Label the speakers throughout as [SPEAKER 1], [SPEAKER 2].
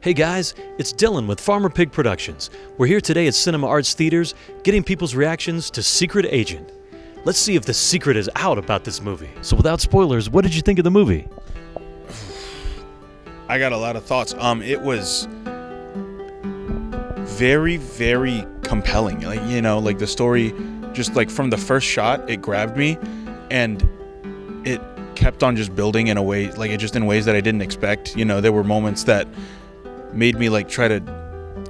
[SPEAKER 1] Hey guys, it's Dillin with Farmer Pig Productions. We're here today at Cinema Arts Theaters getting people's reactions to Secret Agent. Let's see if the secret is out about this movie. So without spoilers, what did you think of the movie?
[SPEAKER 2] I got a lot of thoughts. It was very, very compelling. Like the story, just like from the first shot, it grabbed me, and it kept on just building in a way, like it just in ways that I didn't expect. There were moments that made me like try to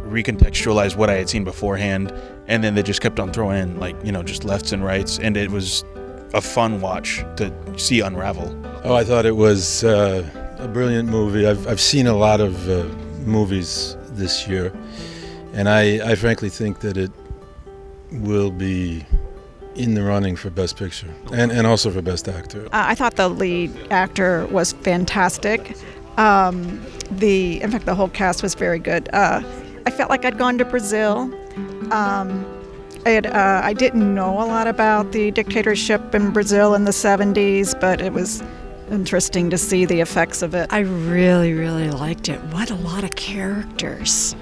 [SPEAKER 2] recontextualize what I had seen beforehand, and then they just kept on throwing in just lefts and rights, and it was a fun watch to see unravel.
[SPEAKER 3] Oh, I thought it was a brilliant movie. I've seen a lot of movies this year, and I frankly think that it will be in the running for Best Picture and also for Best Actor.
[SPEAKER 4] I thought the lead actor was fantastic. In fact, the whole cast was very good. I felt like I'd gone to Brazil. I didn't know a lot about the dictatorship in Brazil in the 70s, but it was interesting to see the effects of it.
[SPEAKER 5] I really, really liked it. What a lot of characters.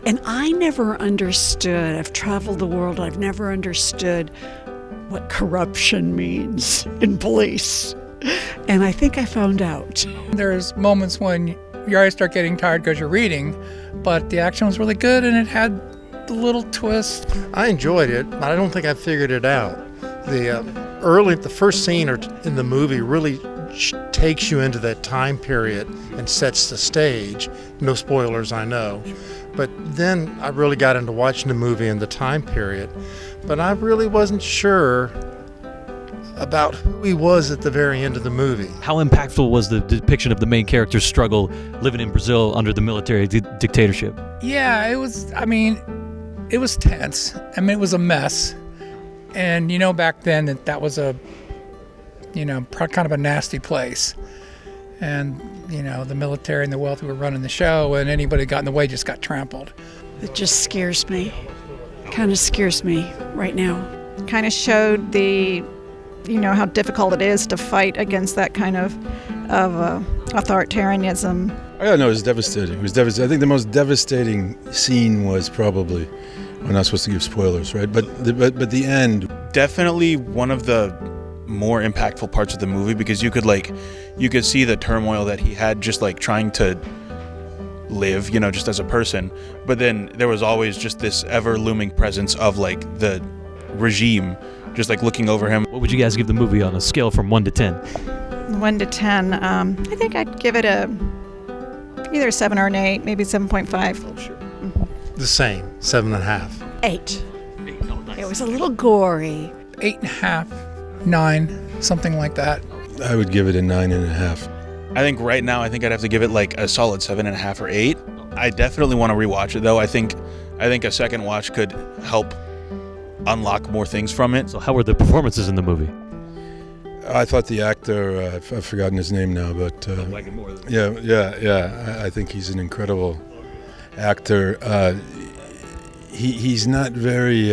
[SPEAKER 5] And I never understood, I've traveled the world, I've never understood what corruption means in police. And I think I found out.
[SPEAKER 6] There's moments when your eyes start getting tired because you're reading, but the action was really good and it had the little twist.
[SPEAKER 7] I enjoyed it, but I don't think I figured it out. The first scene in the movie really takes you into that time period and sets the stage. No spoilers, I know. But then I really got into watching the movie in the time period, but I really wasn't sure about who he was at the very end of the movie.
[SPEAKER 1] How impactful was the depiction of the main character's struggle living in Brazil under the military dictatorship?
[SPEAKER 6] Yeah, it was tense. It was a mess. And back then that was a, kind of a nasty place. And, the military and the wealthy were running the show, and anybody who got in the way just got trampled.
[SPEAKER 5] It just scares me. Kind of scares me right now.
[SPEAKER 4] Kind of showed how difficult it is to fight against that kind of authoritarianism.
[SPEAKER 3] Oh, no, it was devastating. It was devastating. I think the most devastating scene was probably, we're not supposed to give spoilers, right? But the end.
[SPEAKER 2] Definitely one of the more impactful parts of the movie, because you could see the turmoil that he had just like trying to live, just as a person. But then there was always just this ever looming presence of like the regime just like looking over him.
[SPEAKER 1] What would you guys give the movie on a scale from 1 to 10?
[SPEAKER 4] 1 to 10, I think I'd give it either a 7 or an 8, maybe 7.5.
[SPEAKER 1] Oh, sure.
[SPEAKER 7] The same, 7.5.
[SPEAKER 5] 8.
[SPEAKER 1] Oh, nice.
[SPEAKER 5] It was a little gory.
[SPEAKER 6] 8.5, 9, something like that.
[SPEAKER 3] I would give it a 9.5.
[SPEAKER 2] I think right now, I'd have to give it like a solid 7.5 or 8. I definitely want to rewatch it though. I think a second watch could help unlock more things from it.
[SPEAKER 1] So how were the performances in the movie?
[SPEAKER 3] I thought the actor, I've forgotten his name now, but I think he's an incredible actor. He's not very,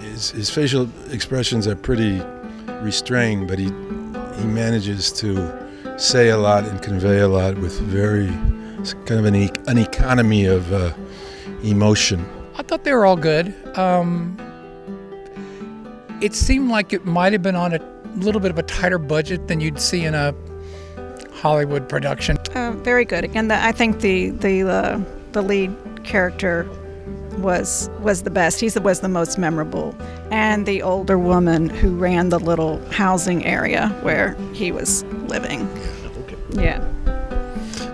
[SPEAKER 3] his facial expressions are pretty restrained, but he manages to say a lot and convey a lot with very kind of an economy of emotion.
[SPEAKER 6] I thought they were all good. It seemed like it might have been on a little bit of a tighter budget than you'd see in a Hollywood production.
[SPEAKER 4] Very good. Again, I think the lead character was the best. He was the most memorable, and the older woman who ran the little housing area where he was living. Yeah.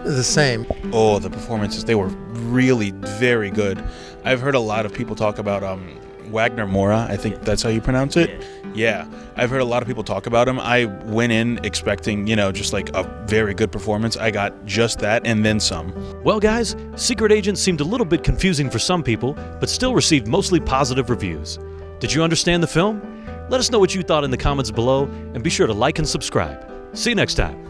[SPEAKER 7] The same.
[SPEAKER 2] Oh, the performances, they were really very good. I've heard a lot of people talk about Wagner Moura, I think that's how you pronounce it. Yeah, I've heard a lot of people talk about him. I went in expecting, just like a very good performance. I got just that and then some.
[SPEAKER 1] Well guys, Secret Agent seemed a little bit confusing for some people, but still received mostly positive reviews. Did you understand the film? Let us know what you thought in the comments below, and be sure to like and subscribe. See you next time.